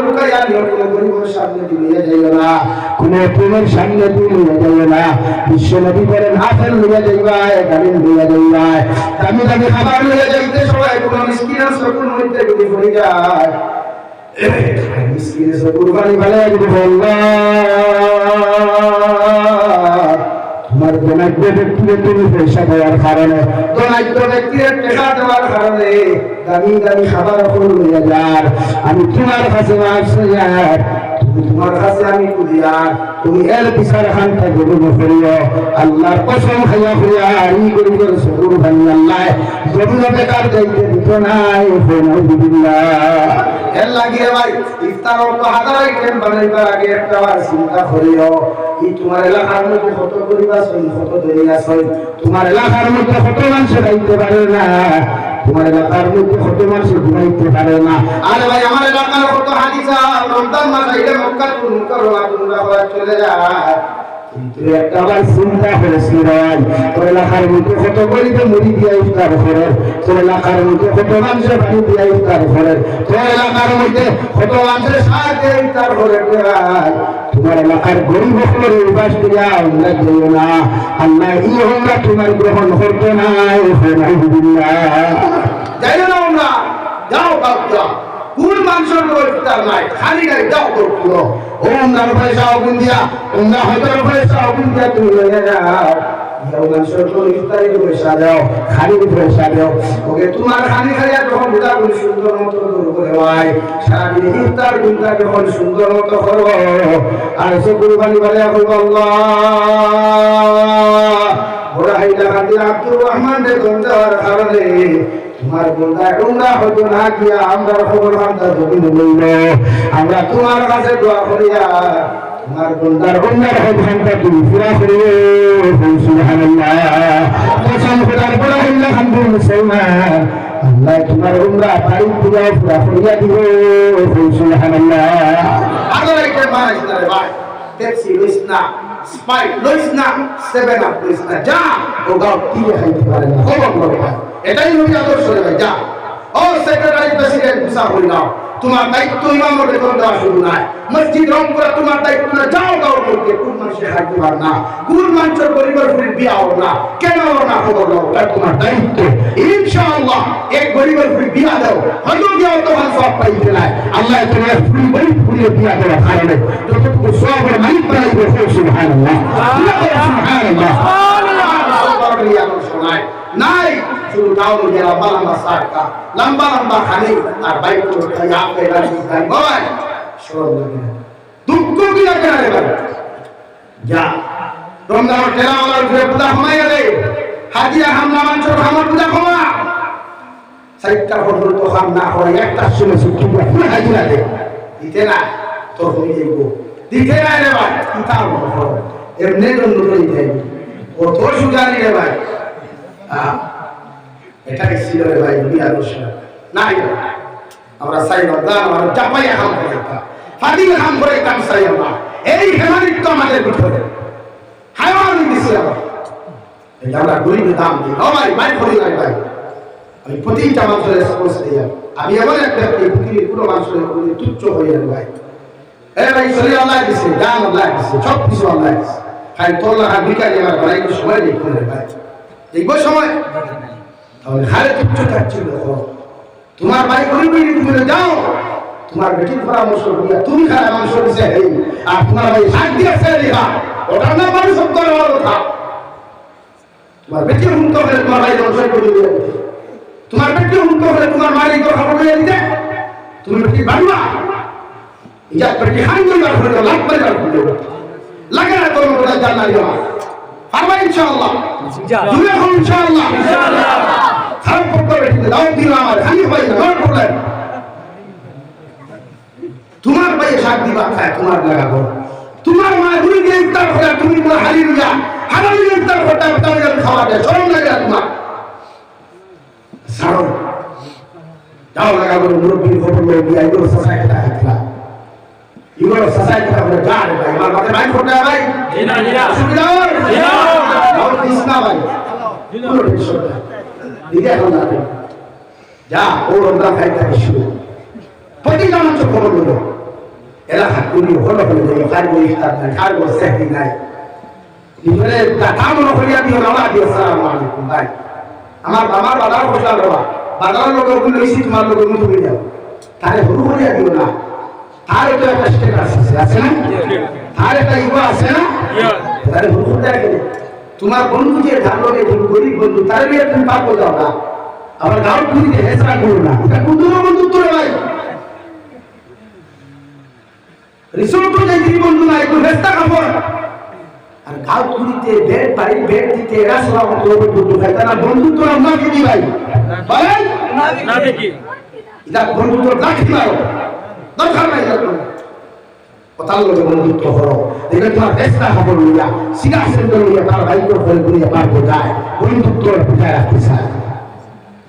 লুকাইয়া নিও, কোনো গরিবের সামনে দিয়ে যাইও না, কোনো প্রেমের সামনে দিয়ে যাইও না। বিশ্ব নবী বলেন আপেল লইয়া যাইবা, ডালিম লইয়া যাইবা, দামি দামি খাবার লইয়া যাইতে সবাই কোনো মিসকিনের চকুর মধ্যে যদি পড়ে যায়, মিসকিনের চকুর পানি ফেলে যদি বলবা তোমার দোনাঢ্য ব্যক্তিকে তুমি পয়সা দেওয়ার কারণে, দোনাঢ্য ব্যক্তির টাকা দেওয়ার কারণে দামি দামি খাবার লইয়া যার, আমি তোমার কাছে মাফিয়ার, তুমি তোমার কাছে আমি কুদিয়ার, তুমি এর বিচার খান থেকে গুণ করিও। আল্লাহর কসম খাইয়া করিয়া এই গরিবের চকুর পানি আল্লাহ জমিন বেকার যাইতে দিত নাই। এর লাগিয়ে ভাই ইফতার তো হাজার আইটেম বানাইবার আগে একটা বার চিন্তা করিও, এই তোমার এলাকার মধ্যে কত গরিব আছে, কত ধনী আছে, তোমার এলাকার মধ্যে কত মানুষ খাইতে পারে না, তোমার এলাকার মধ্যে কত মানুষ ঘুমাইতে পারে না। আরে ভাই আমার এলাকার কত হাদিসা রমজান মাস আইলে মক্কা মুকাররমা তোমরা চলে যায়, কিন্তু একটা বার চিন্তা করেছি ভাই তোর এলাকার মধ্যে কত গরিবে মুড়ি দিয়া ইফতার করে, তোর এলাকার মধ্যে কত মানুষের পানি দিয়া ইফতার করে, তোর এলাকার মধ্যে কত মানুষের শাক দিয়ে ইফতার করে। ভাই তোমার এলাকার গরিব হলের উপাস দিয়া আমরা যাইও না, আল্লাহ এই আমরা তোমার গ্রহণ করতে নাই। যাইও না আমরা, যাও বাবা কোন মানুষের ইফতার নাই, খালি গায়ে যাও করো ও আমরা পয়সা অগুন দিয়া, তোমরা হয়তো পয়সা অগুন দিয়া তুমি লইয়া যাও, যাও মানুষের ইফতারের পয়সা দাও, খালির পয়সা দাও, ওকে তোমার খালি খাইয়া যখন বুঝা করে সুন্দর মতো করে ভাই সারাদিন ইফতার গুনটা যখন সুন্দর মতো করো, আর সে কুরবানি বলে আল্লাহ ওরা হাইলা খাতির আব্দুর রহমান রে দেওয়ার কারণে তোমার বন্ধা উমরা হয়তো না গিয়া আমরা খবর হামদা জমিন লইল, আমরা তোমার কাছে দোয়া করিয়া তোমার বন্ধার উমরার হকটা তুমি পুরা করিও। সুবহানাল্লাহ, কসম খোদার বড় আল্লাহ হামদুল মুসলমান, আল্লাহ তোমার উমরা বাড়ি পুরা পুরা করিয়া দিব। সুবহানাল্লাহ। আগে একটা মাস না রে ভাই, পেপসি লইস না, স্প্রাইট লইস না, 7 আপ লইস না, যা ও গাও দিয়ে খাইতে পারে না, খবর করে ভাই, এটাই নবী আদর্শ রে ভাই। যা ও সেক্রেটারি প্রেসিডেন্ট মুসা হই নাও, তোমার দায়িত্ব ইমামের বেতন দেওয়া শুরু নাই, মসজিদ রং করা তোমার দায়িত্ব না, যাও গাও করতে কোন মানুষের খাইতে পার না, কোন মানুষের পরিবার ফুরির বিয়া হোক না, কেন না খবর দাও, এটা তোমার দায়িত্ব। ইনশাআল্লাহ এক গরিবের ফুরি বিয়া দাও, হয়তো বিয়া তোমার সব পাইতে নাই, আল্লাহ তোমার ফুরি বই ফুরিয়ে বিয়া দেওয়ার কারণে যতটুকু সবের মালিক বানাইবে। সুবহানাল্লাহ, সুবহানাল্লাহ, নাই শুধু গাও দিয়ে লম্বা লম্বা সারকা, লম্বা লম্বা খালি আর বাইক করে খাই আপে রাজি খাই বাবা সরল লাগে, দুঃখ কি লাগে রে ভাই। যা রমজান তেলাওয়ালার ঘরে পূজা কমাইয়া দে, হাজিয়া হামলা মানুষের আমার পূজা কমা, সাইটটা হল তো হাম না হয় একটা শুনে ছুটি পুরো হাজিরা দে, দিতে না তোর হয়ে যাইব, দিতে না রে ভাই কি তার বড় এমনি জন্য লই যাই ও তোর সুজানি রে ভাই। এটাই ছিল রে ভাই নবী আদর্শ নাই, আমরা চাই রমজান আমরা চাপাইয়া হাম করে ফাদিলে হাম করে কাম চাই আমরা, এই হেমানিত্ব আমাদের ভিতরে হায়ান দিছে আমরা, এই আমরা গরিবের দাম দিই ও ভাই ভাই করি নাই ভাই, আমি প্রতিটা মানুষের রেসপন্স দিই, আমি এমন একটা পৃথিবীর পুরো মানুষের তুচ্ছ হয়ে যাবে ভাই। এ ভাই শরীর আল্লাহ দিছে, দাম আল্লাহ দিছে, সব কিছু আল্লাহ দিছে, খাই তোর লাগা বিকারি আমার ভাই সময় দেখতে ভাই এই সময় তাহলে হারে তুচ্ছ থাকছিল। তোমার ভাই গরিব তুমি যাও, তোমার বেটির পরামর্শ করিয়া তুমি খারাপ মানুষ দিছে আর তোমার ভাই শাক দিয়েছে রেখা, ওটার নাম মানুষ শব্দ নেওয়ার কথা। তোমার বেটি হুমতো হলে তোমার ভাই দর্শন করে দিয়ে, তোমার বেটি হুমতো হলে তোমার মায়ের তো খবর দিয়ে দিতে, তুমি বেটি বাড়ুয়া ইজা বেটি হান করিবার করে লাভ করিবার করে লাগে না তোর মতো জানা দিও পারবা ইনশাআল্লাহ, তুমি এখন ইনশাআল্লাহ খারাপ করতে বেটিতে দাও দিল আমার হানি ভাই না প্রবলেম, তোমার ভাই শাক দিবা খায় তোমার লাগাবো, তোমার মা দুই দিয়ে ইফতার করে তুমি বলে হালি দিয়া হারালি ইফতার করতে তাহলে খাওয়া দেয় শরম লাগে তোমার সারো যাও লাগাবো মুরব্বীর খবর লই দিয়া এগুলো সোসাইটিটা খাইলা, এগুলো সোসাইটিটা বলে যা রে ভাই আমার মাথায় ভাই ফোটা ভাই জিনা জিনা সুবিধা জিনা নাও কৃষ্ণা ভাই এগুলো বিষয়টা দিদি এখন না যা ও রমজান খাইতে শুরু প্রতিটা মানুষ খবর লইল এলাকা তুমি হলো হলে যাই খারবো ইফতার নাই খারবো সেহরি নাই নিজরে কথা মনে করিয়া দিও না দিও আসসালামু আলাইকুম ভাই আমার বাবার বসলাম বাবা বাবার লোকের গুলো লইছি তোমার লোকের মতো হয়ে যাও তারে হরু করিয়া দিও না তার তো একটা স্ট্যাটাস আছে না তার একটা ইগো আছে না তারে হরু করিয়া দিও তোমার বন্ধু যে ধারণে তুমি গরিব বন্ধু তারে নিয়ে তুমি পার করে যাও না আবার গাঁও পুরিতে হেসরা করো না এটা কুদুর বন্ধুত্ব রে ভাই রিসোর্ট যে গরিব বন্ধু না একটু হেসরা কাপড় আর গাঁও পুরিতে বেড বাড়ি বেড দিতে এরা সব বন্ধু খাই তারা বন্ধুত্ব না কি ভাই বলেন না দেখি এটা বন্ধুত্ব রাখি না দরকার নাই কথা লোকে বন্ধুত্ব করো দেখে তোমার চেষ্টা খবর লইয়া সিগা সেন্টার লইয়া তার বাইক করে ঘুরিয়ে পারবো যায় বন্ধুত্ব বুঝায় রাখতে চায়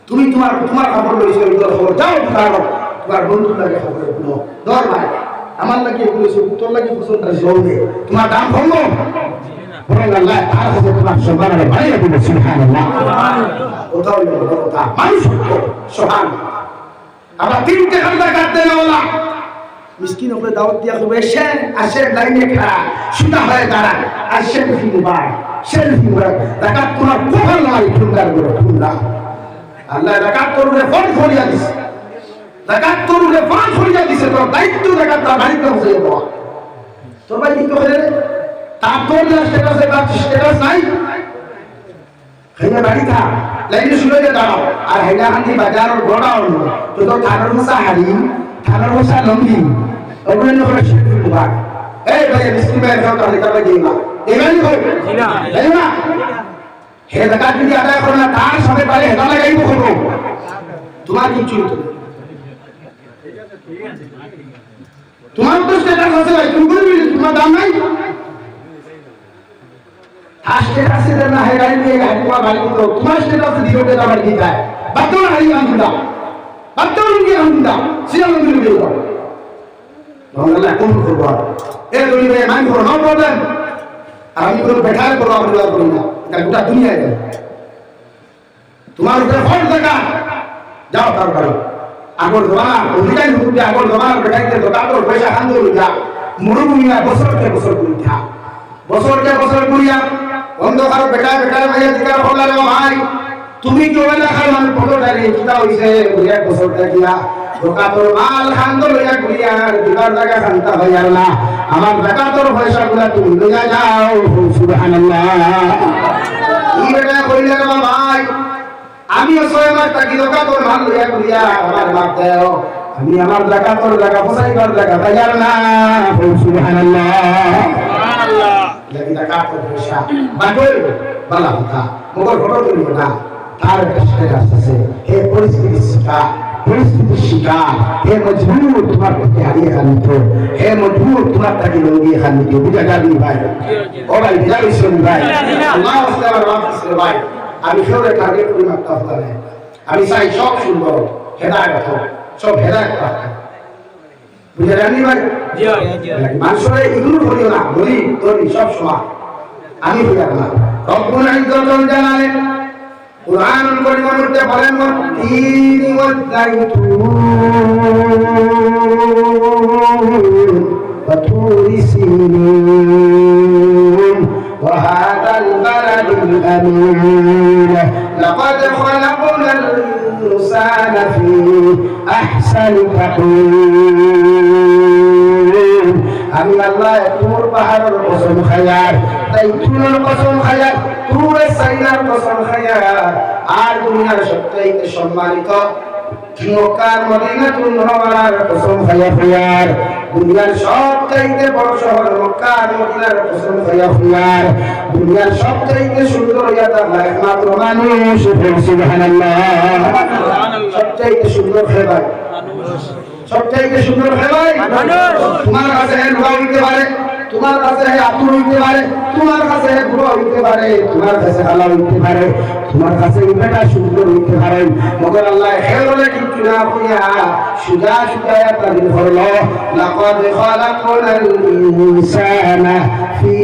তুমি তোমার খবর লইছো ওইটার খবর যাও কারো তোমার বন্ধু লাগে খবর গুলো দর ভাই আমার লাগে এগুলো সব তোর লাগে পছন্দ জলবে তোমার দাম ভঙ্গ বলেন আল্লাহ তার কাছে তোমার সম্মানে বাড়িয়ে দিবে সুবহানাল্লাহ ওটাও কথা মানুষ সুবহান আবার তিনটে খালদা কাটতে না বলা মিসকিন ওকে দাওয়াত দিয়া কবে আসেন লাইনে খাড়া সুদা হয়ে দাঁড়ান আর সেলফি মোবাইল জাকাত তোমার কোহাল নাই ঠুঙ্গার করে ঠুঙ্গা আল্লাহ জাকাত তোরে ফোন করিয়া দিছে জাকাত তোরে ফোন করিয়া দিছে তোর দায়িত্ব জাকাত তার বাড়িতে বসে দেওয়া তোর ভাই কি করে তার তোর স্ট্যাটাস নাই খাইয়া বাড়ি থা লাইনে শুনে দাঁড়াও আর হাইলাকান্দি বাজারের গোড়াও তো তোর থানার মশা হারিম থানার মশা লঙ্গি ওগুলো করে সেলফি মোবাইল এই ভাই মিষ্টি ভাই খাও তাহলে তবে দিবা দেবেন কই না তাই না হে জাকাত যদি আদায় করো না তার সাথে পারে হেদা লাগাইবো করবো তোমার কি চুরি তোমার তো স্ট্যাটাস আছে ভাই তুমি বলবি তোমার দাম নাই স্ট্যাটাসে না হে গাড়ি দিয়ে গাড়ি তোমার বাড়ি করো তোমার স্ট্যাটাসে দিও কে দাবার কি যায় বাতো হারি আনন্দা বাতো রুগী আনন্দা সিয়া মন্দির দিও বাংলা কোন করব এ দুনিয়া মান করো নো প্রবলেম আর আমি কোনো বেকার করো আমরা করি না এটা গোটা দুনিয়ায় তোমার উপরে ফল দেখা যাও তার বাড়ি আগর জমানা অধিকারী হুকুমে আগর জমানার বেকারিতে দোকানদার পয়সা খান্দো যা মরুভূমিয়া বছরকে বছর করিয়া করিয়া অন্ধকার বেকার ভাইয়া দিকার হলা রে ভাই তুমি কেউ না খাই মানে পদটারে কিটা হইছে এক বছর দেখিয়া দোকানদার মাল খান্দো লইয়া করিয়া দিবার জায়গা খান্তা হইয়া না আমার বেকার পয়সাগুলা তুমি লইয়া যাও সুবহানাল্লাহ এই বেটা কইলা রে ভাই আমি 6 মাস থাকি দোকানদার মাল লইয়া করিয়া আমার বাপ দেও আমি আমার জায়গা ফসাইবার জায়গা পাইয়ার না সুবহানাল্লাহ সুবহানাল্লাহ লাগি জাকাত পয়সা বাগল বালা কথা মগর ফটো করিব না তার কাছে আছে হে পরিস্থিতি শিকা হে মজবুর তোমার প্রতি হারিয়ে খানিত হে মজবুর তোমার তাকে লঙ্গিয়ে খানিত বুঝা যাবি ভাই ও ভাই যাবি শুন ভাই আল্লাহ আসসালামু আলাইকুম ভাই আমি সরে টার্গেট করি মাত্র আপনারে আমি চাই সব শুনবো হেদায়েত সব হেদায়েত পাবে বুঝা জানি ভাই জি মানুষের ইগনোর করিও না বলি তোর সব সময় আমি বুঝা না রব্বুল ইজ্জতুল জালালে কুরআনুল কারীমের মধ্যে বলেন তিন ওয়াল জাইতুন ওয়া তুরি সিনিন ওয়া হাদাল বালাদুল আমিন লাকাদ খালাকনাল ইনসানা ফি আহসানি তাকওয়িম আমি আল্লাহ তুর পাহাড়ের কসম খায়ার তাইতুনের কসম খায়ার তুরে সাইনার কসম খায়ার আর দুনিয়ার সবচেয়ে সম্মানিত মক্কার মদিনাতুল মুনাওয়ারার কসম খায়ার দুনিয়ার সবচেয়ে বড় শহর মক্কা মদিনার কসম খায়ার দুনিয়ার সবচেয়ে সুন্দর ইয়াতা একমাত্র মানুষ সুবহানাল্লাহ সবচেয়ে সুন্দর খেলা সবচেয়ে সুন্দর খেলাই তোমার কাছে লোহা হইতে পারে তোমার কাছে আতুর হইতে পারে তোমার কাছে গুড়ো হইতে পারে তোমার কাছে হালা হইতে পারে তোমার কাছে বেটা সুন্দর হইতে পারে মগর আল্লাহ হেরলে কিন্তু না কইয়া সুজা তাদের হলো লাকাদ খালাকনাল ইনসানা ফি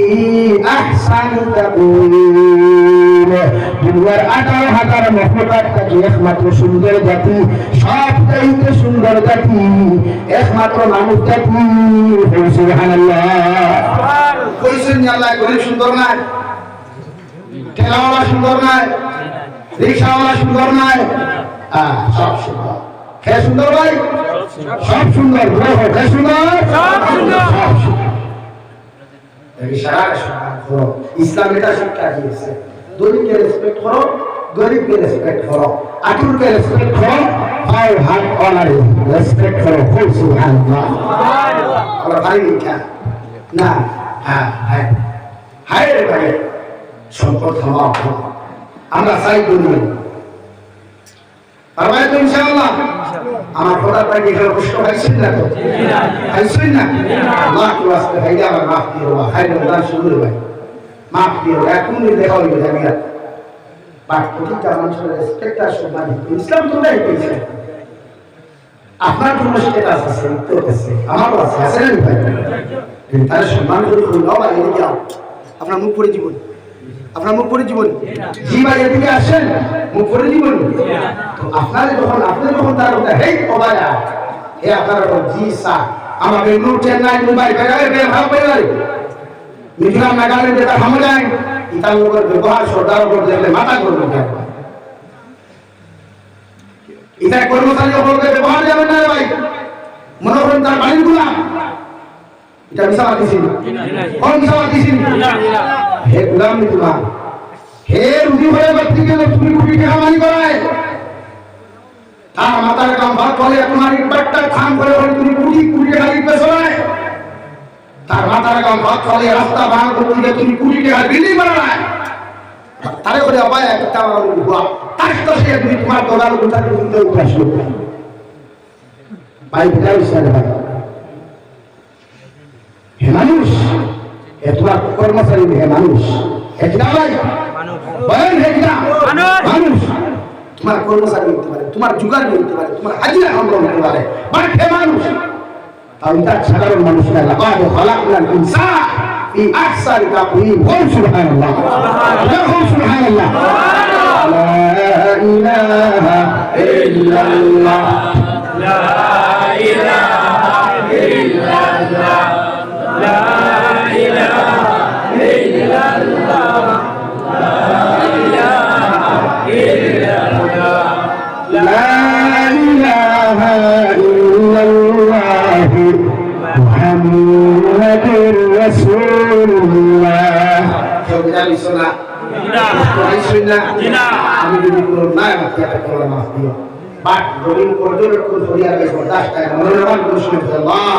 আহসানি তাকওয়িম বলে দুনিয়ার 18,000 মখলুকাত থেকে একমাত্র সুন্দর জাতি, সবচাইতে সুন্দর জাতি একমাত্র মানুষ জাতি। সুবহানাল্লাহ। কইছেন আল্লাহ গরিব সুন্দর নাই, ঠেলাওয়ালা সুন্দর নাই, রিক্সাওয়ালা সুন্দর নাই, সব সুন্দর। কে সুন্দর ভাই? সব সুন্দর। কে সুন্দর? সব সুন্দর। সব সুন্দর। ইসলাম এটা শিক্ষা দিয়েছে, দরিদ্রকে রেসপেক্ট করো, গরিবকে রেসপেক্ট করো, আতুরকে রেসপেক্ট করো, ভাই হাত অনারে রেসপেক্ট করো। সুবহানাল্লাহ। আমরা ভাই লিখা না, হ্যাঁ হ্যাঁ হায় রে ভাই সম্পদ হওয়া, আমরা চাই দুনিয়া পারবাই তো ইনশাআল্লাহ। আমার খোদার পাই এখানে কষ্ট পাইছেন না তো? পাইছেন না? মাফ করে আসতে ভাইয়া আমার মাফ দিয়ে দেওয়া খাই রমজান শুরু ভাই মাফ দিয়ে দেওয়া এখন দেখা হইবে জামিয়া বাট প্রতিটা মানুষের রেসপেক্ট আর সম্মান ইসলাম তো নাই পেয়েছে। আপনার কোনো স্ট্যাটাস আছে, তো আছে, আমারও আছে, আছে না ভাই? তার সম্মান করে নাও ভাই, এদিকে আও, আপনার মুখ পড়ে জীবন, আপনার মুখ পড়ে জীবন, জি ভাই এদিকে আসেন, মুখ পড়ে জীবন। তো আপনার যখন আপনি যখন তার কথা হেই কবায়া হে আপনার জি স্যার আমাকে নূর চেন্নাই মুম্বাই বেড়ায় বের ভাব বেড়ায় মিজোরাম নাগাল্যান্ড যেটা হামে যায় ইতার লোকের ব্যবহার সর্দার উপর দেখলে মাথা করবে ইতার কর্মচারী লোকের ব্যবহার যাবে না ভাই, মনে করেন তার বাড়ির গুলাম। এটা মিশাওয়া দিছি না, কোন মিশাওয়া দিছি না? হে গুলাম নি তোমার, হে রুজি হয়ে ব্যক্তিকে তুমি কোটি টাকা মানি করায়, তার মাথার কাম ভাত বলে তোমার ইটবাট্টা খান করে বলে তুমি কোটি কোটি টাকা দিতে চলায়, তার মাথার কাম ভাত বলে রাস্তা ভাঙা করে তুমি কোটি টাকা বিল্ডিং বানায়, তারে করে আবার একটা আমার বুয়া তার তো সে তুমি তোমার ডলার কোথা থেকে দিতে উঠাসলো ভাই বিদায় ইসলামে ভাই। হে মানুষ, এ তোমার কর্মচারী হে মানুষ, হে কিনা ভাই বলেন, হে কিনা মানুষ। তোমার কর্মচারী হতে পারে, তোমার জুগার হতে পারে, তোমার হাজিরা সংগ্রহ হতে পারে, বাট হে মানুষ। তাও এটা সাধারণ মানুষ না, লাকাদ খালাকনাল ইনসানা ফি আহসানি তাকওয়িম। সুবহানাল্লাহ, সুবহানাল্লাহ। লা ইলাহা ইল্লাল্লাহ, লা ইলাহা ইল্লাল্লাহ, লা ইলাহা ইল্লাল্লাহ, লা ইলাহা ইল্লাল্লাহ, লা ইলাহা ইল্লাল্লাহ মুহাম্মাদুর রাসূলুল্লাহ। সবাই শোনা আমি যদি কোনো না আমাকে একটা করা মাফ দিও, বাট জমিন পর্যবেক্ষণ করিয়া বেশ বরদাস্ত মনোরম প্রশ্ন আল্লাহ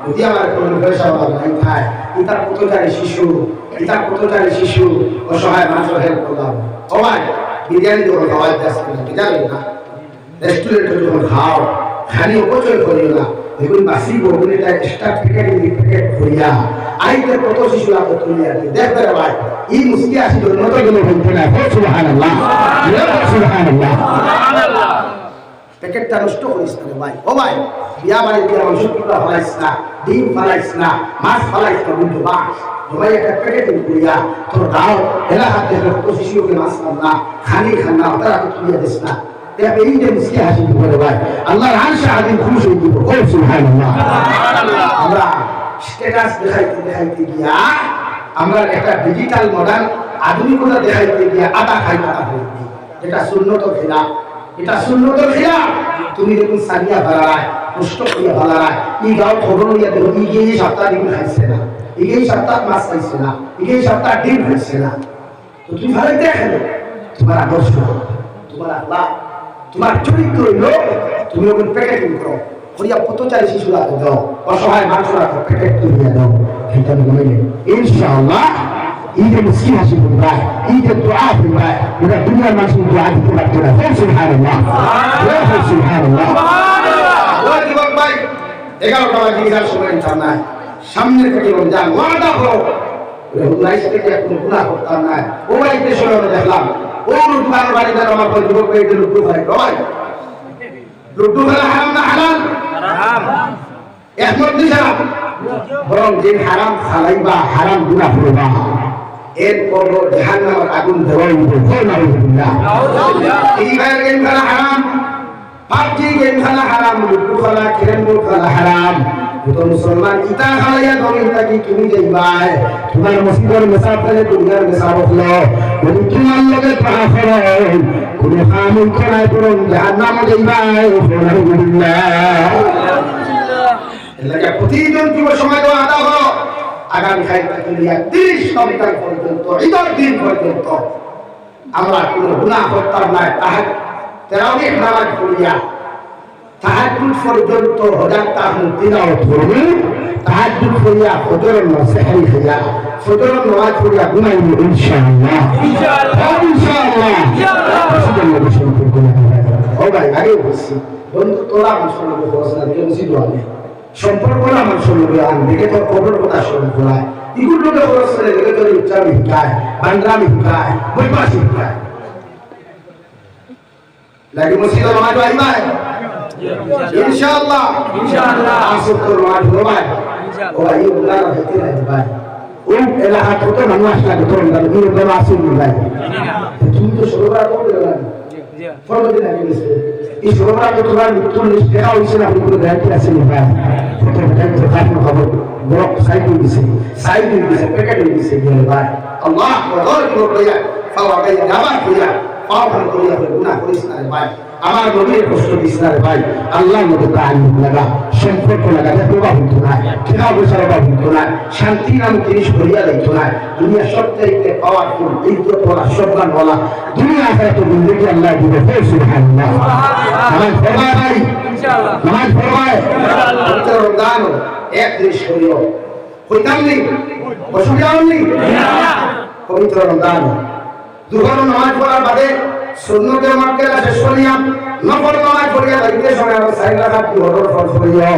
যদি আমার কোনো পয়সা নাই খায়, ইতার পথচারী শিশু অসহায় মানুষের হেল্প করলাম। ও ভাই বিরিয়ানি যখন খাওয়াই জানেন না, রেস্টুরেন্টে যখন খাও খালি অপচয় করিও না, দেখুন বাসি বগুনে তাই এক্সট্রা প্যাকেট করিয়া আইতে কত শিশু আগে তুলিয়া দিয়ে দেখবে রে ভাই এই মুসকি আসি মতো গেলে বলতে না। সুবহানাল্লাহ, সুবহানাল্লাহ। প্যাকেটটা নষ্ট করিস না ভাই। ও ভাই বিয়া বাড়ি দিয়ে অংশগুলো ফলাইস না, ডিম ফলাইস না, মাছ ফলাইস না, কিন্তু মাছ তোমায় একটা প্যাকেট করিয়া তোর গাও এলাকা থেকে কত শিশুকে মাছ খান না, খানি খান না, তারা তুলিয়া দিস না। এই যে মুসকি হাসি করে ভাই আল্লাহর আরশ আযীম খুশি হয়ে দিব। সুবহানাল্লাহ। আমরা স্ট্যাটাস দেখাইতে গিয়া আমরা একটা ডিজিটাল মডার্ন আধুনিকতা দেখাইতে গিয়া আদা খাই পাতা হয়ে গেছি, যেটা সুন্নতর খিলাফ। এটা সুন্নতর খিলাফ। তুমি দেখুন সারিয়া ভাড়ায় কষ্ট করিয়া ভাড়ায় এই গাঁও খবর লইয়া দেখো এই সপ্তাহ ডিম খাইছে না, এই সপ্তাহ মাছ খাইছে না, এই সপ্তাহ ডিম খাইছে না। তো তুমি ভালো দেখেন তোমার আদর্শ, তোমার আল্লাহ, তোমার চরিত্র হইল তুমি ওখানে প্যাকেটিং করো, করিয়া পথচারী শিশুরা দাও, অসহায় মানুষরা প্যাকেট করিয়া দাও। এটা বলে ইনশাআল্লাহ ঈদে মুসকি হাসি বলবা, ঈদে দোয়া বলবা, এটা দুনিয়ার মানুষের দোয়া দিতে পারতো না। সুবহানাল্লাহ, সুবহানাল্লাহ। ওই দিবক ভাই 11টা বাজে যার সময় নাই, সামনের থেকে রমজান ওয়াদা হলো লাইফ থেকে কোনো গুনাহ করতাম না। ও ভাই দেশে দেখলাম ও রুদ্দার বাড়িতে আমার পর যুবক ভাইদের লুটু ভাই ভাই লুটু খেলা হারাম না হালাল? হারাম। একমত দিশা বরং যে হারাম খালাইবা হারাম গুনাহ করবা এরপর জাহান্নামের আগুন দেওয়াই এই ভাইয়ের গেম খেলা হারাম, পাবজি গেম খেলা হারাম, লুডু খেলা ক্যারম খেলা হারাম। তো মুসলমান ইতা খালাইয়া দমিন তাকি তুমি যাইবাই তোমার মসজিদের মেসাব থেকে দুনিয়ার মেসাব হলো যদি তোমার লগে পাহা করেন কোন কামুল খেলায় করুন জাহান্নামে যাইবাই। এলাকা প্রতিদিন যুব সমাজ আদা হলো আগামী খাই থেকে 30 সপ্তাহ পর্যন্ত ঈদের দিন পর্যন্ত আমরা কোনো গুনাহ করতাম না। তারাবিহ নামাজ পড়িয়া তাহাজ্জুদ পর্যন্ত হাজার তাহমিদ তিলাওয়াত করব, তাহাজ্জুদ পড়িয়া ফজরের সেহরি খাইয়া ফজরের নামাজ পড়িয়া ঘুমাইব ইনশাআল্লাহ ইনশাআল্লাহ ও ভাই আগে বলছি বন্ধু তোরা মুসলমান বলছিস না কেউ সিদ্ধ হবে সম্পর্ক না মুসলমান আন দেখে তো কবর কথা শুরু করায় ইগুলো লোকে বলছে দেখে তো উচ্চারণ শিখায় বাংলামি শিখায় বইপাস শিখায় লাগে মসজিদে নামাজ আইবাই ইনশাআল্লাহ ইনশাআল্লাহ আসর তো নামাজ পড়বাই ও ভাই ওলা হইতে নাই ভাই ও এলাকা কত মানুষ লাগে তোর না এই ওলা আসর নাই তুমি তো সরবরাহ করবে না ফরদিন আগে গেছে এই সরবরাহ তো তোমার মৃত্যুর লিস্ট দেখা হইছে না আপনি কোনো গ্যারান্টি আছে না ভাই প্রথম টাইম তো কাজ না খবর ব্লক সাইড দিছে প্যাকেট দিছে ভাই আল্লাহ ওয়ার করিয়া ফাওয়া গায় যাবা করিয়া পাও ভালো করিয়া গুনাহ করিস না ভাই আমার নবীর কষ্ট দিস না ভাই আল্লাহর মধ্যে তাআল্লুক লাগা সম্পর্ক লাগা প্রভাব হতো না কেনা বসার অভাব হতো না শান্তি নাম জিনিস করিয়া দিতো না দুনিয়া সবচাইতে পাওয়ারফুল ইজ্জত বলা সম্মান বলা দুনিয়া আখিরাত জিন্দেগি আল্লাহ দিবে সুবহানাল্লাহ। নামাজ পড়বাই ভাই ইনশাআল্লাহ নামাজ পড়বাই ইনশাআল্লাহ রমজান এক দেশ করিও কইতাম নি অসুবিধা হয়নি পবিত্র রমজান দুপুর নামাজ পড়ার বাদে সুন্নতের মার্কে শেষ করিয়া নফল নামাজ পড়িয়া যাইতে সময় আমরা সাইড রাখাত দুপুর ফল করিয়া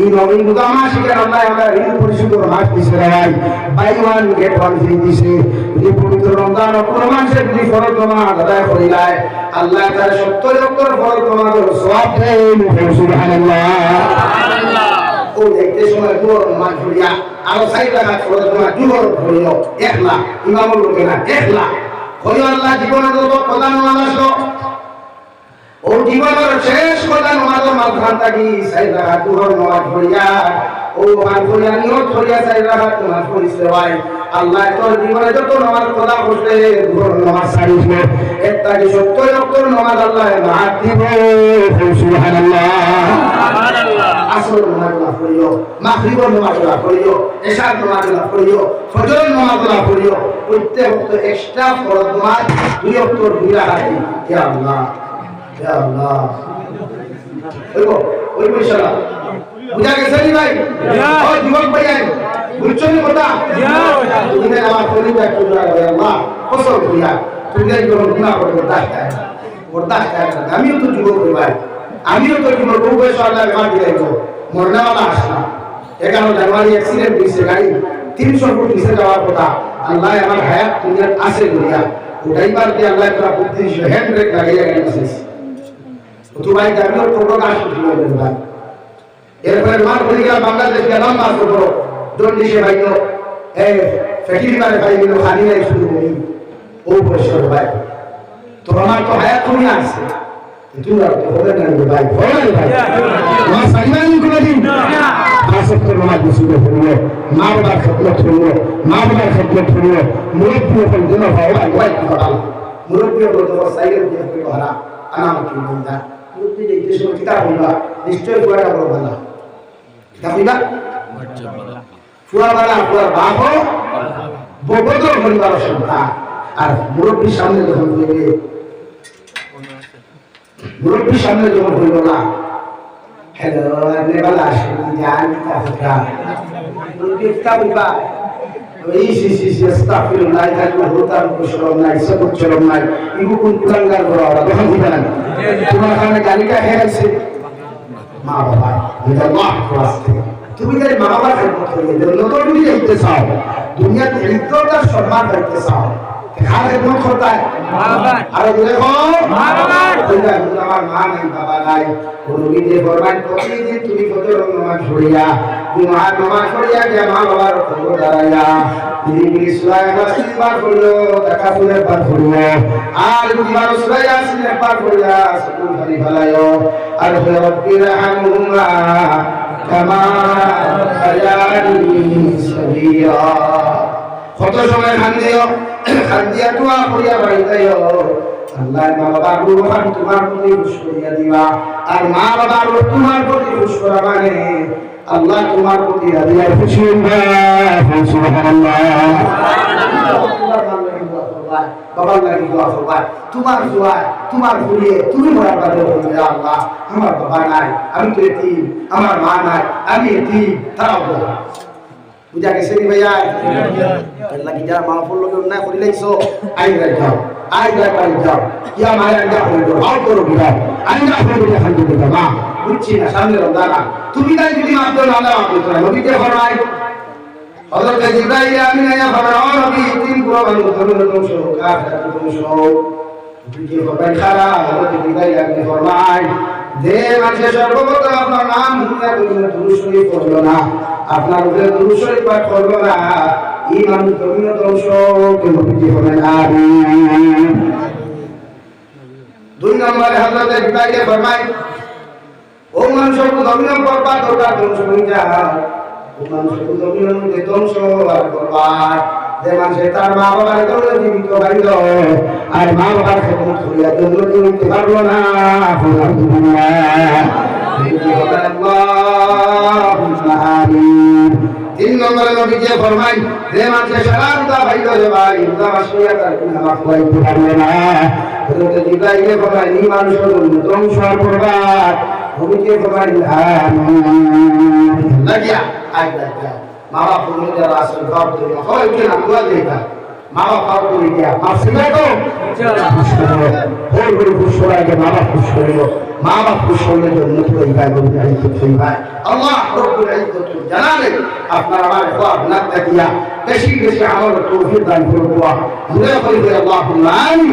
এই নবীন গুদামা শিখে আল্লাহ আমরা ঋণ পরিশোধ মাস দিছে ভাই buy one get one free দিছে এই পবিত্র রমজান কোন মানুষের যদি ফরজ নামাজ আদায় করিলায় আল্লাহ তার 70 লক্ষর ফরজ নামাজের সওয়াব দেন সুবহানাল্লাহ সুবহানাল্লাহ। ও দেখতে সময় দুপুর নামাজ পড়িয়া আরো সাইড রাখাত ফরজ নামাজ দুপুর পড়িও একলা ইমামুল লোকে না একলা ওই আল্লাহ জীবনের প্রধান নামাজ আসলো ও জীবনের শেষ প্রধান নামাজ মাঝখান থাকি সাইড রাখাত দুপুর নামাজ পড়িয়া ও নামাজ পড়িয়া নিয়ত করিয়া সাইড রাখাত নামাজ পড়িছে ভাই আল্লাহ তোর জীবনে যত নামাজ পড়া বসলে দুপুর নামাজ ছাড়িস একটা কি 70 লক্ষর নামাজ আল্লাহ মাফ দিব সুবহানাল্লাহ সুবহানাল্লাহ। আসর নামাজ পড়িও মাগরিবের নামাজ পড়িও এশার নামাজ পড়িও ফজরের নামাজ পড়িও প্রত্যেক ওয়াক্ত এক্সট্রা ফরজ নামাজ 2 ওয়াক্ত 2 রাকাত ইয়া আল্লাহ ইয়া আল্লাহ ওই ইনশাআল্লাহ বুঝা গেছে নি ভাই ও যুবক ভাই বুঝছো নি কথা তুমি আমার পরিবার পুরা আল্লাহ কসম করিয়া তুমি যখন গুনাহ করতে বরদাস্ত আমিও তো যুবক ভাই আমিও তো যুবক বউ বয়স আল্লাহ আমার দিলাইব মরনাওয়ালা আসনা 11 জানুয়ারি অ্যাক্সিডেন্ট হইছে গাড়ি 300 ফুট নিচে যাওয়ার কথা আল্লাহ আমার হায়াত দুনিয়ার আছে করিয়া ওটাইবার দিয়ে আল্লাহ তোরা বুদ্ধি দিয়েছে হ্যান্ড ব্রেক লাগাইয়া গাড়ি বসেছে তো ভাই জামিও টোটো গাছ উঠিল ভাই এরপরে মার হয়ে গেল বাংলাদেশ গেলাম মার টোটো জন্ডিসে ভাই তো এই ফ্যাক্টরি বারে ভাই গেল খালি নাই শুরু করি ও বছর ভাই তো আমার তো হায়াত তুমি আছে তুমি আর তো হবে না ভাই হবে ভাই মা সাইমান করে দিন খাসত করে নামাজ শুরু হলো মা বাবার খেদমত হলো মা বাবার খেদমত হলো মুরব্বি হল দিন ভাই ভাই কি কথা মুরব্বি হল তো সাইকেল দিয়ে কি হারা আনাম কি বলদা মুরব্বি যে দেশ কিতাব হইবা নিশ্চয় পুরাটা বড় ভালো কিতাবিবা পুরা বালা পুরা বাপ ববদ পরিবার সন্তান আর মুরব্বির সামনে যখন হইবে মুরব্বির সামনে যখন হইল না হ্যালো নেবালা আসেনি জান কিতাবটা মুরব্বি কিতাবিবা এই সি আস্তাগফিরুল্লাহ তাআলা হতার কুশলম নাই সবুত চলম নাই ইগু কোন কুলাঙ্গার করা ওরা তখন দিবে না তোমার কানে গালিটা হেরাইছে মা বাবা আল্লাহ ওয়াস্তে তুমি যদি মা বাবার খেদমত করিয়ে দেও নতুন তুমি দেখতে চাও দুনিয়াতে ইজ্জতটা সম্মান করতে চাও কার খেদমত করতে হয় মা বাবার আর দেখো মা বাবার তুমি আমার মা নাই বাবা নাই কোন বিদে ফরমান প্রতিদিন তুমি ফজর নামাজ পড়িয়া জুমার নামাজ পড়িয়া গিয়া মা বাবার খবর দাঁড়াইয়া তিনি সুরায় ইয়াসিন পাঠ করলো, তাকাসুরের পাঠ করলো, আর দুবার সুরায় ইয়াসিনের পাঠ করিয়া সুকুন খালি ফেলাইও। আর রব্বির হামহুমা কামা রাব্বায়ানি সগীরা। কত সময় খান্দিয়া দোয়া করিয়া বাড়িতেও আল্লাহ মা বাবার রূহান তোমার প্রতি খুশ করিয়া দিবা। আর মা বাবার তোমার প্রতি খুশ করা মানে আল্লাহ তোমার প্রতি রাজিয়া খুশি হইবা। সুবহানাল্লাহ। বাবার লাগি দোয়া করবা, তোমার দোয়া তোমার ভুলিয়ে তুমি মরার বাদে বলবে আল্লাহ আমার বাবা নাই, আমি তো এতিম, আমার মা নাই, আমি এতিম, তারাও বলবা। বুঝা গেছে নি ভাইয়া? লাগি যারা মা ফুল লোক না করি লাইছো আই যাও, আই যাও কিয়া মায়া আঙ্গা হইলো আও করো বিরা আঙ্গা হইলো যখন দিতে মা বুঝছি না সামনে রমজান তুমি তাই যদি মাপ দাও না মাপ দিতে নবী কে ফরমায় হযরত জিবরাইল আমিন আয়া ফরমায় নবী তিন পুরো মানুষ ধরে দোষো কাফের দোষো বুঝি ফরমায় খারা হযরত জিবরাইল আমিন ফরমায় যে মানুষের সর্বপ্রথম আপনার নাম দুনিয়া দুরূদ শরীফ পড়লো না, আপনার উপরে দুরূদ শরীফ পাঠ করলো না, এই মানুষ ধর্মীয় ধ্বংস কেন বুঝি হবেন। আমিন। দুই নম্বরে হযরত জিবরাইল ফরমায় ও মানুষের ধর্মীয় বরবাদ ওটা ধ্বংস হয়ে যায়, ও মানুষের ধর্মীয় মধ্যে ধ্বংস আর বরবাদ যে মানুষের তার মা বাবার জন্য জীবিত হইল আর মা বাবার খেদমত করিয়া জন্য জীবিত পারলো না। তিন নম্বরে নবীজি ফরমায় যে মানুষের সারা রোজা ভাইল রে ভাই রোজা মাসিয়া তার কোনো নামাজ পড়াইতে পারলো না, হযরত জিবরাইল ফরমায় এই মানুষের জন্য ধ্বংস আর বরবাদ। নবীজি ফরমায় আমিন। লাগিয়া আই লাগিয়া মা বাপ তুমি যারা আসল বাপ তুমি হয় উঠে না দোয়া দেইতা মা বাপ বাপ করে দিয়া মাপ শিখাই তো ইনশাআল্লাহ। খুশ করা আগে মা বাপ খুশ করিল, মা বাপ খুশ করলে জন্য তুই ভাই বলবি আই তো তুই ভাই আল্লাহ রব্বুল ইজ্জত জানালে আপনার আমার খোয়াব না তাকিয়া বেশি বেশি আমল তৌফিক দান করে দোয়া দূরে করে দে আল্লাহুম্মা আমিন।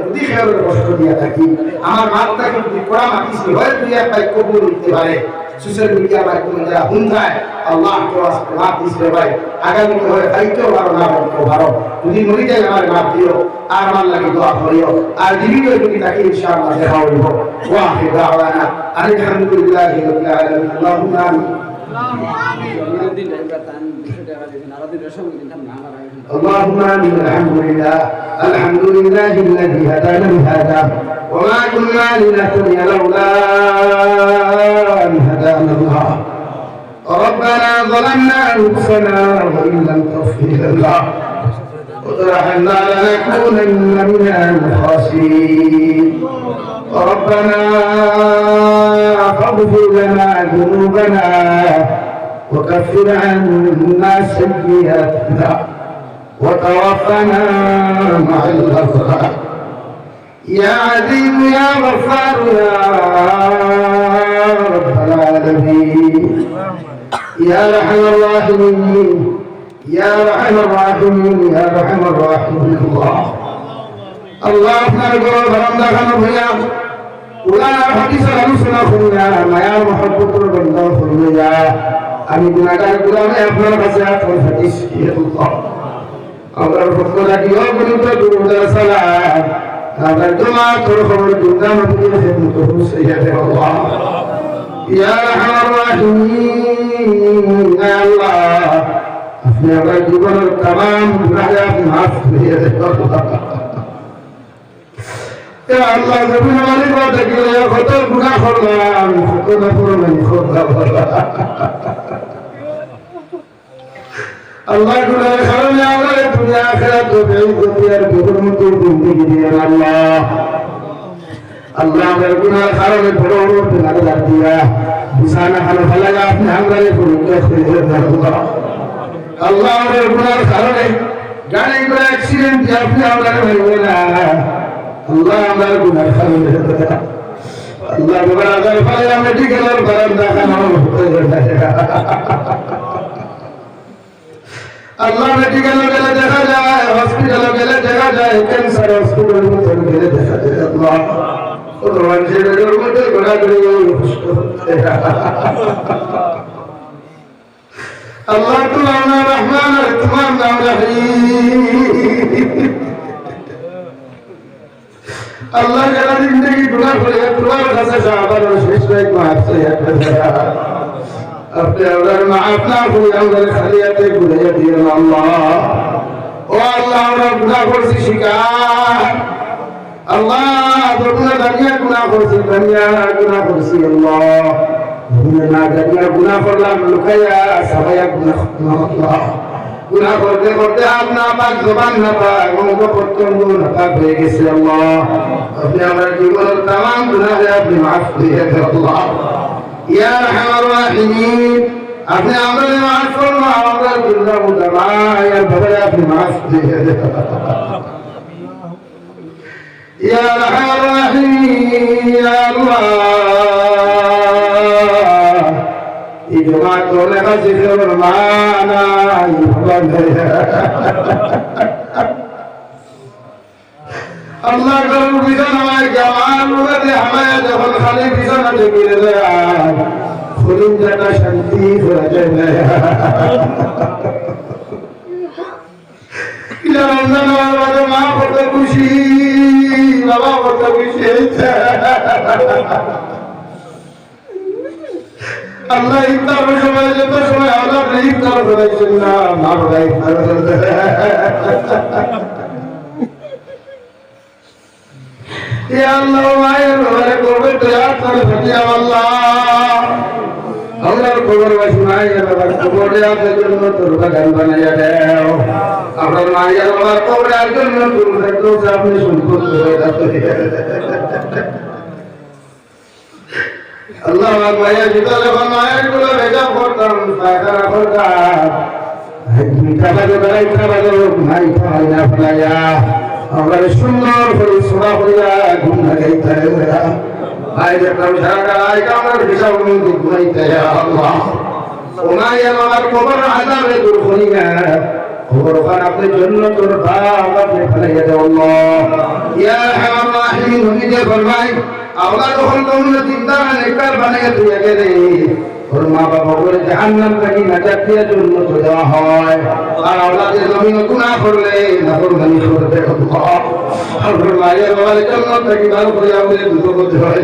যদি খেয়ালের কষ্ট দিয়া থাকি আমার মাত্রাকে যদি পড়া মাতিস হয় তুই এক ভাই কবুল দিতে পারে সোশ্যাল মিডিয়ার মাধ্যমে যারা হুন্ধায় আল্লাহ কেউ আসতে মাপ দিচ্ছে ভাই আগামীতে হয়ে খাইতেও পারো না বলতেও পারো, যদি মরি যাই আমার মাপ দিও আর আমার লাগে দোয়া করিও আর জীবিত যদি তাকে ইনশাআল্লাহ দেখা হইব। ওয়াহিদ দাওয়ানা আলহামদুলিল্লাহি রাব্বিল আলামিন। আল্লাহুম্মা আমিন। اللهم آمين. الحمد لله الذي هدانا لهذا وما كنا لنهتدي لولا أن هدانا الله. ربنا ظلمنا أنفسنا وإن لم تغفر لنا وترحمنا لنكونن من الخاسرين. ربنا فاغفر لنا ذنوبنا وكفر عنا سيئاتنا وتوفنا مع الأبرار. يا عزيز يا غفار يا رب العالمين يا أرحم الراحمين يا أرحم الراحمين يا أرحم الراحمين. الله আপনার গরম ধরম দেখানো হইয়া উলার হাদিসের আলোচনা করিয়া মায়া মহব্বতের বন্ধ করিয়া আমি গুনাহগার গুলামে আপনার কাছে আপনার হাদিস দিয়ে আল্লাহ আমরা ফকরা দিও বলিত দুরুদ সালাম আবার দোয়া করো খবর দুনিয়া নবীর খিদমত হুসাইয়া দে আল্লাহ ইয়া আরহামার রাহিমিন। ইয়া আল্লাহ আপনি আমার জীবনের तमाम গুনাহ আপনি মাফ করে দেন আল্লাহ। ইয়া আল্লাহ জমিন মালিক বাদে গিয়ে কত গুনাহ করলাম কত নাফরমানি করলাম আল্লাহ গুনাহের কারণে আমরা দুনিয়া আখিরাত বেঈমানের বিপরীতে জিন্দেগি দিয়ে আল্লাহ আল্লাহ আমাদের গুনাহের কারণে বড় বড় গুনাহ দিয়া বিছানা খানা ফেলা আপনি আমাদের পরিত্যাগ করে দেন আল্লাহ। আল্লাহ আমাদের গুনাহের কারণে গাড়ি করে অ্যাক্সিডেন্ট দিয়ে আপনি আমাদের হইবে না আল্লাহ আমাদের গুনাহের কারণে আল্লাহ বাবার ফলে মেডিকেলের বারান্দা খানা হতে যায় আল্লাহ মেডিকেলে গেলে দেখা যায় হসপিটালে গেলে দেখা যায় ক্যান্সার হসপিটালের মধ্যে গেলে দেখা যায় আল্লাহ ও মানুষের মধ্যে ঘোরাঘুরি আল্লাহ তোমার নাম রহমান আর তোমার নাম রহিম। আল্লাহ যারা জিন্দগি গুনাহ করে তোমার কাছে সাহাবার শেষ এক মাফ চাইয়া আপনি আমাদের মাফ না করে আমাদের খালিয়াতে ঘুরিয়ে দিয়েন আল্লাহ। ও আল্লাহ আমরা গুনাহ করছি শিকার আল্লাহ, দুনিয়া দুনিয়া গুনাহ করছি, দুনিয়া গুনাহ করছি আল্লাহ, দুনিয়া না দুনিয়া গুনাহ করলাম লুকাইয়া সবাইয়া গুনাহ আল্লাহ। গুনাহ করতে করতে আপনা পাক জবান না পাক অঙ্গ প্রত্যঙ্গ না পাক হয়ে গেছে আল্লাহ। আপনি আমার জীবনের तमाम গুনাহে আপনি মাফ করে দেন আল্লাহ। ইয়া আরহামার রাহিমিন, আপনি আমাদের মাফ করুন, আমাদের গুনাহ মুতামায়া ভাবে আপনি মাফ করে দেন। ইয়া আরহামার রাহিমিন, ইয়া আল্লাহ এই জমাত করে কাছে ফেরর মানা আল্লাহ করুন বিছানায় জামাল উড়ে হামায় যখন খালি বিছানাতে গিরে যায় খুলিন জানা শান্তি হয়ে যায় না। রমজান বাবা মা কত খুশি, বাবা কত খুশি আল্লাহ। ইফতার সময় যত সময় আল্লাহ ইফতার করেছেন না মা বাবা ইফতার করতে আল্লাহ মায়ের ঘরে করবে তৈরি করে থাকি আল্লাহ। আমার খবর বাসি মায়ের বাবার খবরে আপনার জন্য তোর বাগান বানাইয়া দেও। আপনার মায়ের বাবার খবরের জন্য তোর দেখো আপনি সম্পদ করে আল্লাহ মায়ের ভিতরে মায়ের গুলো ভেজা করতাম পায়খানা করতাম মিঠা বাজে বেড়াইটা বাজে ভাই খাওয়াই না ফেলাইয়া আমরা সুন্দর করে সোনা করিয়া ঘুম লাগাইতে ভাই দেখলাম সারা গায়ে আমার হিসাব মন্দির ঘুমাইতে আল্লাহ। ওনাইয়া আমার খবর আজাবে দূর করিয়া খবর ওখানে আপনার জন্য তোর ভাব আপনি ফেলাইয়া দেব আল্লাহ। ইয়া আরহামার রাহিমিন, নবীজি ফরমায় আল্লাহ যখন তোমরা চিন্তা নেককার বানিয়ে দিয়ে গেলে ওর মা বাবা বলে জাহান্নাম থেকে নাজাত দেওয়ার জন্য তো দেওয়া হয়। আর আওলাদের জমিন গুনাহ করলে নাফরমানি করবে আল্লাহ। আর মায়ের বাবার জন্য থেকে ভালো করে আমাদের দুটো করতে হয়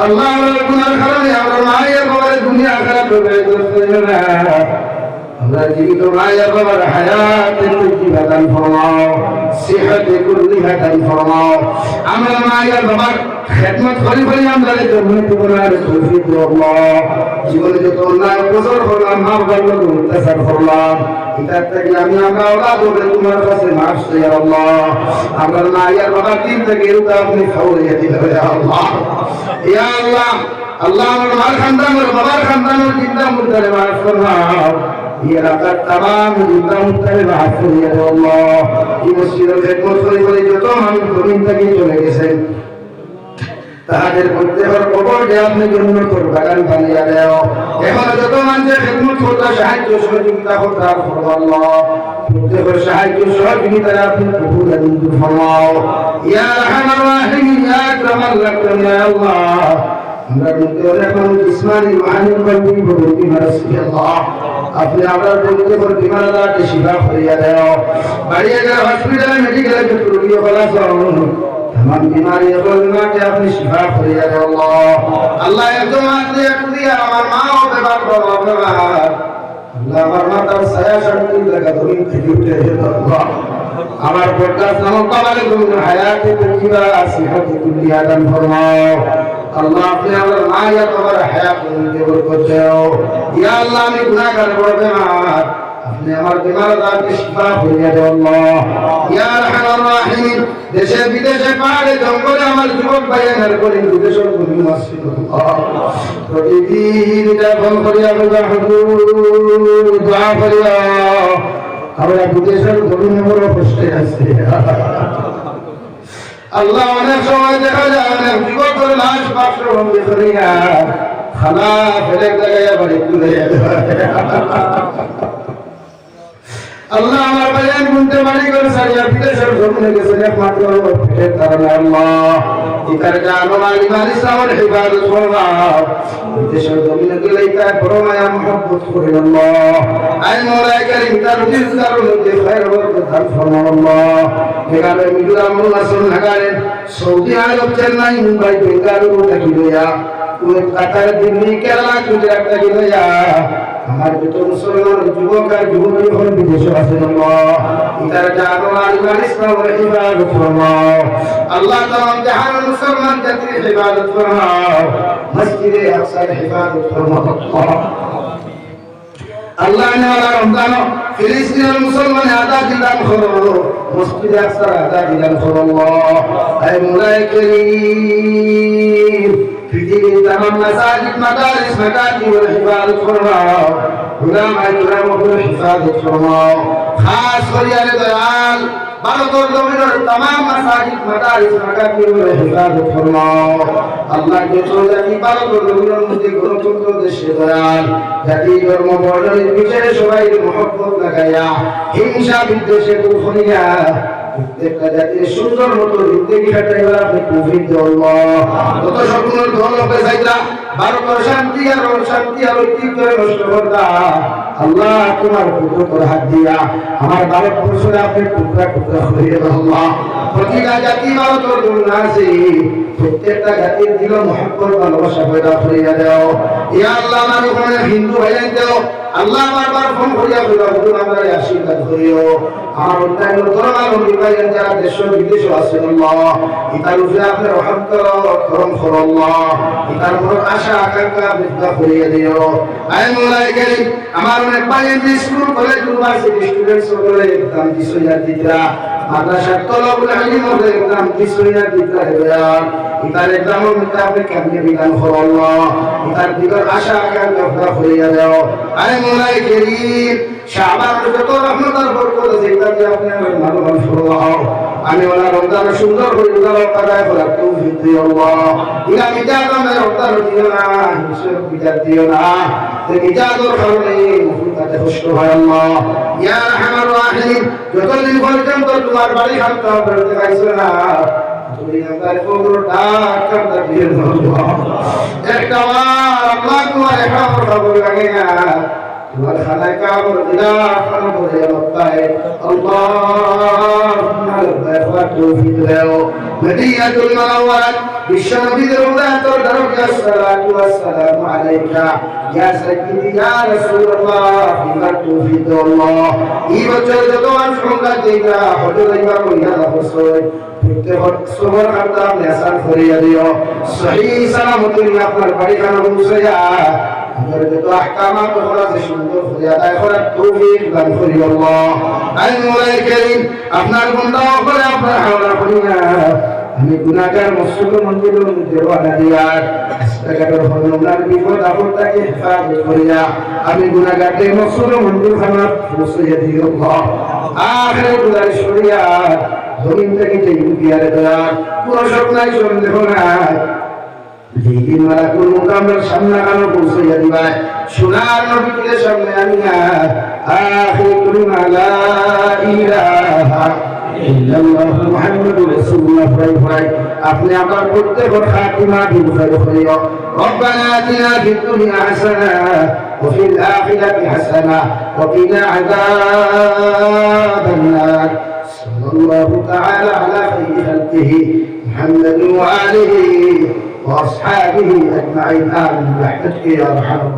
আল্লাহ। আমরা গুনার কারণে আমরা মায়ের বাবার দুনিয়া খারাপ হবে না। আমরা জীবিত মায়ের বাবার হায়াতের জীবন দান ফরমাও, সেহতে কুল্লিহা দান ফরমাও। আমরা মায়ের বাবার খেদমত করি বলি আমরা জন্মে জীবনের তৌফিক দাও আল্লাহ। জীবনে যত অন্যায় অপচর করলাম, মা বাবার লোক অত্যাচার করলাম, এটার থেকে আমরা ওরা বলে তোমার কাছে মাফ চাই আল্লাহ। আমরা মায়ের বাবার দিন থেকে এটা আপনি খাওয়াইয়া দিলে আল্লাহ। ইয়া আল্লাহ, আল্লাহ আমার মার খানদানের বাবার খানদানের চিন্তা মুদ্দারে মাফ ফরমাও। এই এলাকার তামাম চিন্তা মুদ্দারে মাফ করিয়া দাও আল্লাহ। এই মসজিদের খেদমত করে করে যত মানুষ জমিন থেকে চলে গেছেন তাদের প্রত্যেকের কবর যে আপনি জন্য তোর বাগান বানিয়ে দেও। এখন যত মানুষের খেদমত করতে সাহায্য সহযোগিতা করতে আল্লাহ, প্রত্যেকের সাহায্য সহযোগিতা আপনি কবুল মঞ্জুর ফরমাও। ইয়া আরহামার রাহিমিন, ইয়া আকরামাল আকরাম, ইয়া আল্লাহ আমরা মধ্যে অনেক মানুষ জিসমানি রুহানি কলবি ভর্তি মারছি আল্লাহ। আপনি আমরা প্রত্যেকের বিমানদারকে শিফা করিয়া দেও। বাড়িয়ে গেলে হসপিটালে মেডিকেলে যত রোগী হলা तमाम बीमारी बीमार के अपनी शिफा करिया दे अल्लाह। अल्लाह एकदम आते कुदिया আমার মা ও বেবার বাবা আল্লাহ আমার মাতার ছায়া শক্তি লাগা তুমি থেকে উঠে আল্লাহ। আমার পডকাস্ট নামক বাবারে তুমি হায়াতে তৈয়বা সিহাতে কুল্লিয়া দান ফরমাও আল্লাহ। আপনি আমার মা ইয়া তোমার হায়াত দিয়ে বরকত দাও। ইয়া আল্লাহ আমি গুনাহগার বড় বেমার, আপনি আমার বিমারদারকে শিফা করিয়া দাও আল্লাহ। ইয়া আরহামার রাহিমিন, দেশে বিদেশে পাহাড়ে জঙ্গলে আমার যুবক ভাইয়ের করে বিদেশের ভূমি মসজিদ আল্লাহ। প্রতিদিন ফোন করিয়া বলবা হুজুর দোয়া করিয়া আমরা বিদেশের ভূমি বড় কষ্টে আছি আল্লাহ। অনেক সময় দেখা যায় অনেক যুবকের লাশ বাথরুমে করিয়া খানা ফেলে দেয় বাড়ি তুলে আল্লাহ আমার ভাইয়ান গুনতে বাড়ি করে সারিয়া বিদেশের জমিনে গেছেন একমাত্র পেটের কারণে আল্লাহ ইতার জানো আলিমাল ইসলামের হিফাজত ফরমাও বিদেশের জমিনে গেলে তার বড় মায়া মহব্বত করেন আল্লাহ আই মওলাই কারীম তার রিজকার মধ্যে খায়র বরকত দান ফরমাও আল্লাহ মেঘালয় মিজোরাম অরুণাচল নাগাল্যান্ড সৌদি আরব চেন্নাই মুম্বাই বেঙ্গালুরু থেকে লইয়া কুয়েত কাতার দিল্লি কেরালা গুজরাট থেকে লইয়া আমার যত মুসলমান যুবক আর যুবতী হল বিদেশে আছেন আল্লাহ ইতার জানো আলিমাল ইসলামের হিফাজত ফরমাও আল্লাহ তামাম জাহানের মুসলমান জাতির হিফাজত ফরমাও মসজিদে আকসার হিফাজত ফরমাও আল্লাহ নেওয়ালা রমজান ফিলিস্তিনের মুসলমান আজাদি দান করো মসজিদে আকসার আজাদি দান করো আল্লাহ আয় মওলাই কারীম পৃথিবীর তামাম মাসাজিদ মাদারিস মাকাতিবের হিফাজত ফরমাও উলামায়ে কিরামের হিফাজত ফরমাও খাস করিয়া দয়াল ভারতের জমিনের তামাম মাসাজিদ মাদারিস মাকাতিবের হিফাজত ফরমাও আল্লাহ কে চলে ভারতের জমিনের মধ্যে গণতন্ত্র দেশে দয়াল জাতি ধর্ম বর্ণ নির্বিশেষে সবাই মহব্বত লাগাইয়া হিংসা বিদ্বেষে দূর করিয়া প্রত্যেকটা জাতির সুন্দর মতো জিন্দেগি কাটাইবার আপনি তৌফিক দিও আল্লাহ যত সকলের দল হবে চাইতা ভারতের শান্তি আর ঐতিহ্য নষ্ট করতা আল্লাহ তোমার কুদরতের হাত দিয়া আমার ভারতবর্ষে আপনি টুকরা টুকরা করিয়ে দাও আল্লাহ প্রতিটা জাতি ভারতের দুনিয়া আছে প্রত্যেকটা জাতির দিল মহব্বত ভালোবাসা পয়দা করিয়া দাও ইয়া আল্লাহ আমার ওখানে হিন্দু ভাইয়ান দাও আল্লাহ বারবার ফোন করিয়া কইরা হুজুর আমরা আশীর্বাদ করিও আমার অন্যান্য ধর্মাবলম্বী ভাইয়ান যারা দেশ বিদেশে আছেন আল্লাহ ইতার উপরে আপনি রহম করো করম করো আল্লাহ ইতার বড় আশা আকাঙ্ক্ষা বৃদ্ধা করিয়া দিও আয় মওলাই কারীম আমার অনেক ভাইয়ান স্কুল কলেজ ইউনিভার্সিটি স্টুডেন্টস সকলে একদম দিশয়া দিতরা মাদ্রাসা তলবুল ইলম হলে একদম দিশয়া দিতরা দয়াল ইতার একদম মিতা আপনি কেমনে বিধান করো আল্লাহ ইতার দিগর আশা আকাঙ্ক্ষা বৃদ্ধা করিয়া দাও আয় মওলাই কারীম শাবান যত রহমতের বরকত আছে এটাতে আপনি আমার মানবান ফরমাও আমি ওলা রমজান সুন্দর করে উদার কাদায় করার তৌফিক দিও আল্লাহ ইলা মিজাদামের রমজান দিও না হিংসা বিচার দিও না তে মিজাদর কারণে মুফতাতে কষ্ট হয় আল্লাহ ইয়া আরহামার রাহিমিন যতদিন পর্যন্ত তোমার বাড়ি হামতা করতে পাইছো না তুমি আমার কবর ডাক করতে দিও আল্লাহ একটা বার আল্লাহ তোমার একটা খবর লাগে না তোমার খানায় কাবর দিলা খানা করে লব্বাই আল্লাহুম্মা লব্বাইক ওয়া তৌফিক দাও মদিনাতুল মুনাওয়ারাত বিশ্বনবীর রওজাতুল দরজা সালাতু ওয়াস সালামু আলাইকা ইয়া সাইয়্যিদি ইয়া রাসূলুল্লাহ বিমা তৌফিক দাও আল্লাহ এই বছর যত সংখ্যা দিবা হযরত ইমাম কইয়া হোসেন প্রত্যেক সবর আদা নেসান করিয়া দিও সহিহ সালামতে আপনার বাড়ি খানা পৌঁছায়া আমার যত আহকামাত খলাস সুন্দর করে আদায় করার তৌফিক দান করি আল্লাহ আয় মওলাই কারীম আপনার বান্দা করে আপনার হাওলা করিয়া আমি গুনাহগার মসজিদ মন্দিরের মধ্যে ওয়ালা দিয়া রাস্তাঘাটের হরনার বিপদ আপদ থেকে হেফাজত করিয়া আমি গুনাহগারদের মসজিদ মন্দির খানা পৌঁছাইয়া দিও আল্লাহ আখিরে গুজারিশ করিয়া জমিন থেকে যে বিয়ারে দেয়া কোনো স্বপ্নাই সন্দেহ নাই যেদিন মালাকুল মুকাররমের সামনে কানো পৌঁছাইয়া দিবা সোনার নবীর সামনে আনিয়া আখির কালিমা লা ইলাহা ইল্লাল্লাহ মুহাম্মাদুর রাসূলুল্লাহ ভাই আপনি আমার প্রত্যেক খাতিমা দিন করিও রব্বানা আতিনা ফিদ দুনিয়া হাসানা ওয়া ফিল আখিরাতি হাসানা ওয়া কিনা আযাবান নার সাল্লাল্লাহু তাআলা আলা খাইরি খালকিহি মুহাম্মাদিন ওয়া আলিহি وأصحابه أجمعين آمين برحمتك يا أرحم